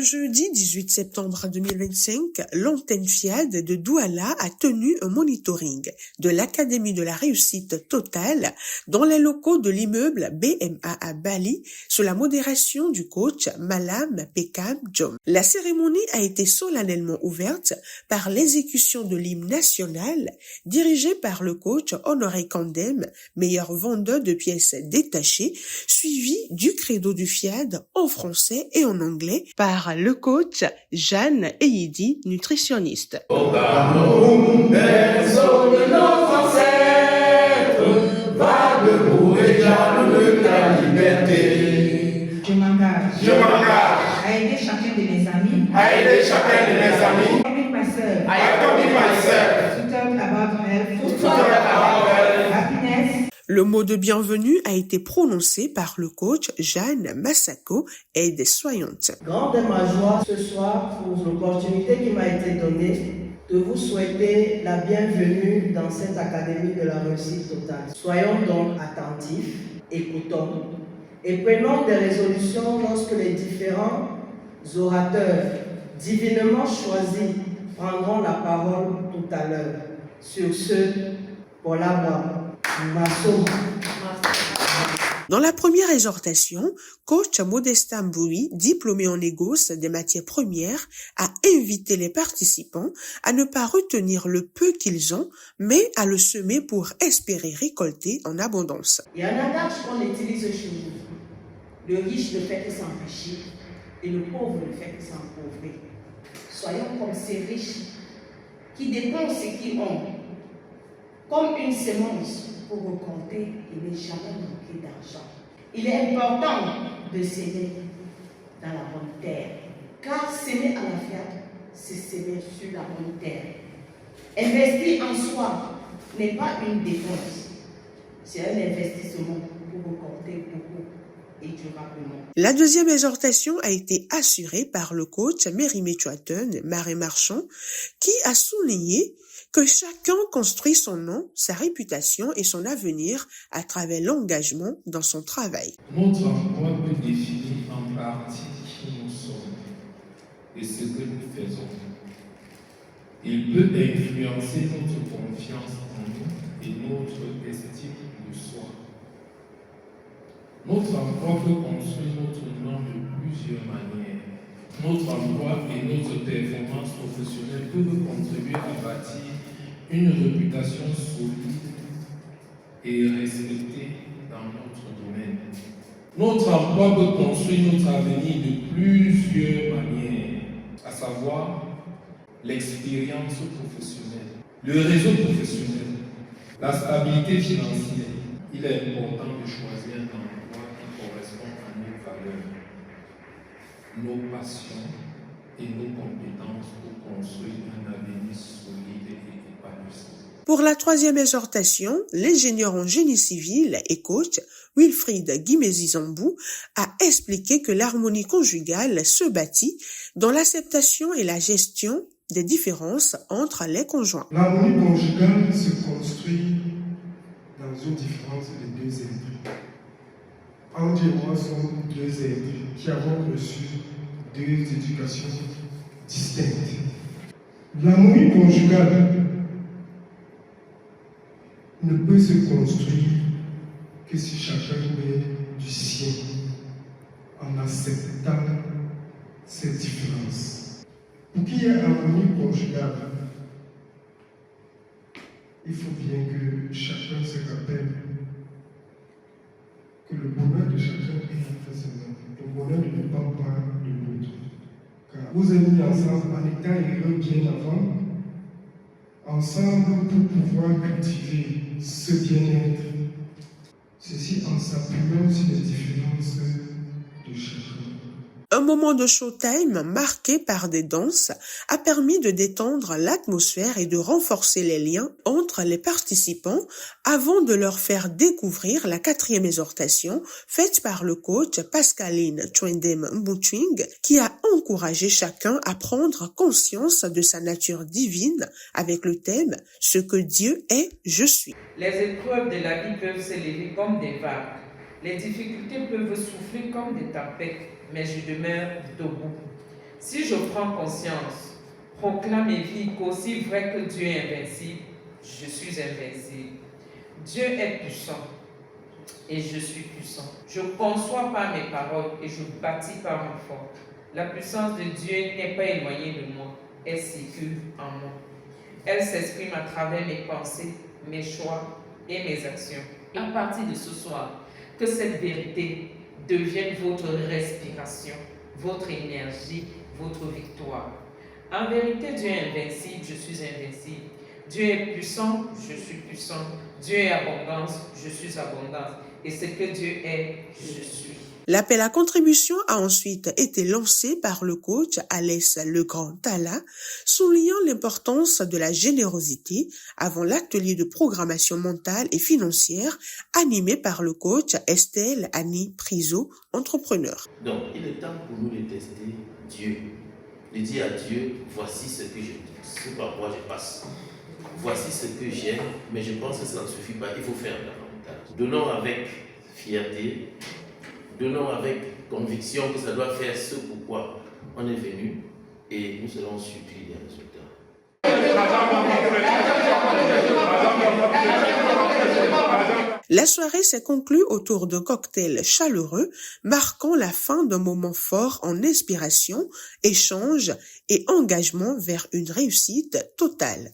jeudi 18 septembre 2025, l'antenne FIAD de Douala a tenu un monitoring de l'Académie de la réussite totale dans les locaux de l'immeuble BMA à Bali sous la modération du coach Malam Pekam Jom. La cérémonie a été solennellement ouverte par l'exécution de l'hymne national dirigé par le coach Honoré Kandem, meilleur vendeur de pièces détachées, suivi du credo du FIAD en français et en anglais par le coach Jeanne Eyidi, nutritionniste. Au Cameroun, berceau de nos ancêtres, va debout et jalonne la liberté. Je m'engage à aider chacun de mes amis, avec ma sœur, to talk about health, happiness. Le mot de bienvenue a été prononcé par le coach Jeanne Massako, aide-soignante. Grande est ma joie ce soir pour l'opportunité qui m'a été donnée de vous souhaiter la bienvenue dans cette Académie de la réussite totale. Soyons donc attentifs, écoutons et prenons des résolutions lorsque les différents orateurs divinement choisis prendront la parole tout à l'heure. Sur ce, pour la voix. Dans la première exhortation, coach Modesta Mboui, diplômé en négoce des matières premières, a invité les participants à ne pas retenir le peu qu'ils ont, mais à le semer pour espérer récolter en abondance. Il y a un adage qu'on utilise chez nous. Le riche ne fait que s'enrichir et le pauvre ne fait que s'appauvrir. Soyons comme ces riches qui dépensent ce qu'ils ont, comme une semence pour récolter et ne jamais manquer d'argent. Il est important de s'aimer dans la bonne terre, car s'aimer à la FIAD, c'est s'aimer sur la bonne terre. Investir en soi n'est pas une dépense, c'est un investissement pour récolter beaucoup et durablement. La deuxième exhortation a été assurée par le coach Mérimé Chouaten, Marais Marchand, qui a souligné que chacun construit son nom, sa réputation et son avenir à travers l'engagement dans son travail. Notre emploi peut définir en partie qui nous sommes et ce que nous faisons. Il peut influencer notre confiance en nous et notre estime de soi. Notre emploi peut construire notre nom de plusieurs manières. Notre emploi et notre performance professionnelle peuvent contribuer à bâtir une réputation solide et respectée dans notre domaine. Notre emploi peut construire notre avenir de plusieurs manières, à savoir l'expérience professionnelle, le réseau professionnel, la stabilité financière. Il est important de choisir un emploi qui correspond à nos valeurs, nos passions et nos compétences pour construire un avenir solide et épanouissant. Pour la troisième exhortation, l'ingénieur en génie civil et coach Wilfried Guimézi-Zambou a expliqué que l'harmonie conjugale se bâtit dans l'acceptation et la gestion des différences entre les conjoints. L'harmonie conjugale se construit dans une différence de deux êtres. Andy et moi sommes deux êtres qui avons reçu deux éducations distinctes. L'harmonie conjugale ne peut se construire que si chacun met du sien en acceptant ces différences. Pour qu'il y ait harmonie conjugale, il faut bien que chacun se rappelle que le bonheur de chacun est impressionnant. Le bonheur ne dépend pas de l'autre. Car vous avez mis ensemble en étant heureux bien avant, ensemble pour pouvoir cultiver ce bien-être, ceci en s'appuyant sur les différences de chacun. Un moment de showtime marqué par des danses a permis de détendre l'atmosphère et de renforcer les liens entre les participants avant de leur faire découvrir la quatrième exhortation faite par le coach Pascaline Chwendem Mbuching qui a encouragé chacun à prendre conscience de sa nature divine avec le thème « Ce que Dieu est, je suis ». Les épreuves de la vie peuvent s'élever comme des vagues. Les difficultés peuvent souffler comme des tempêtes, mais je demeure debout. Si je prends conscience, proclame et vis qu'aussi vrai que Dieu est invincible, je suis invincible. Dieu est puissant et je suis puissant. Je conçois par mes paroles et je bâtis par ma foi. La puissance de Dieu n'est pas éloignée de moi, elle circule en moi. Elle s'exprime à travers mes pensées, mes choix et mes actions. À partir de ce soir, que cette vérité devienne votre respiration, votre énergie, votre victoire. En vérité, Dieu est invincible, je suis invincible. Dieu est puissant, je suis puissant. Dieu est abondance, je suis abondance. Et ce que Dieu est, je suis. L'appel à contribution a ensuite été lancé par le coach Alès Legrand-Talla, soulignant l'importance de la générosité avant l'atelier de programmation mentale et financière animé par le coach Estelle Annie Priso, entrepreneur. Donc, il est temps pour nous de tester Dieu, de dire à Dieu, voici ce par quoi je passe. Voici ce que j'ai, mais je pense que ça ne suffit pas, il faut faire davantage. Donnons avec fierté, donnons avec conviction que ça doit faire ce pourquoi on est venu et nous serons surpris des résultats. La soirée s'est conclue autour d'un cocktail chaleureux, marquant la fin d'un moment fort en inspiration, échange et engagement vers une réussite totale.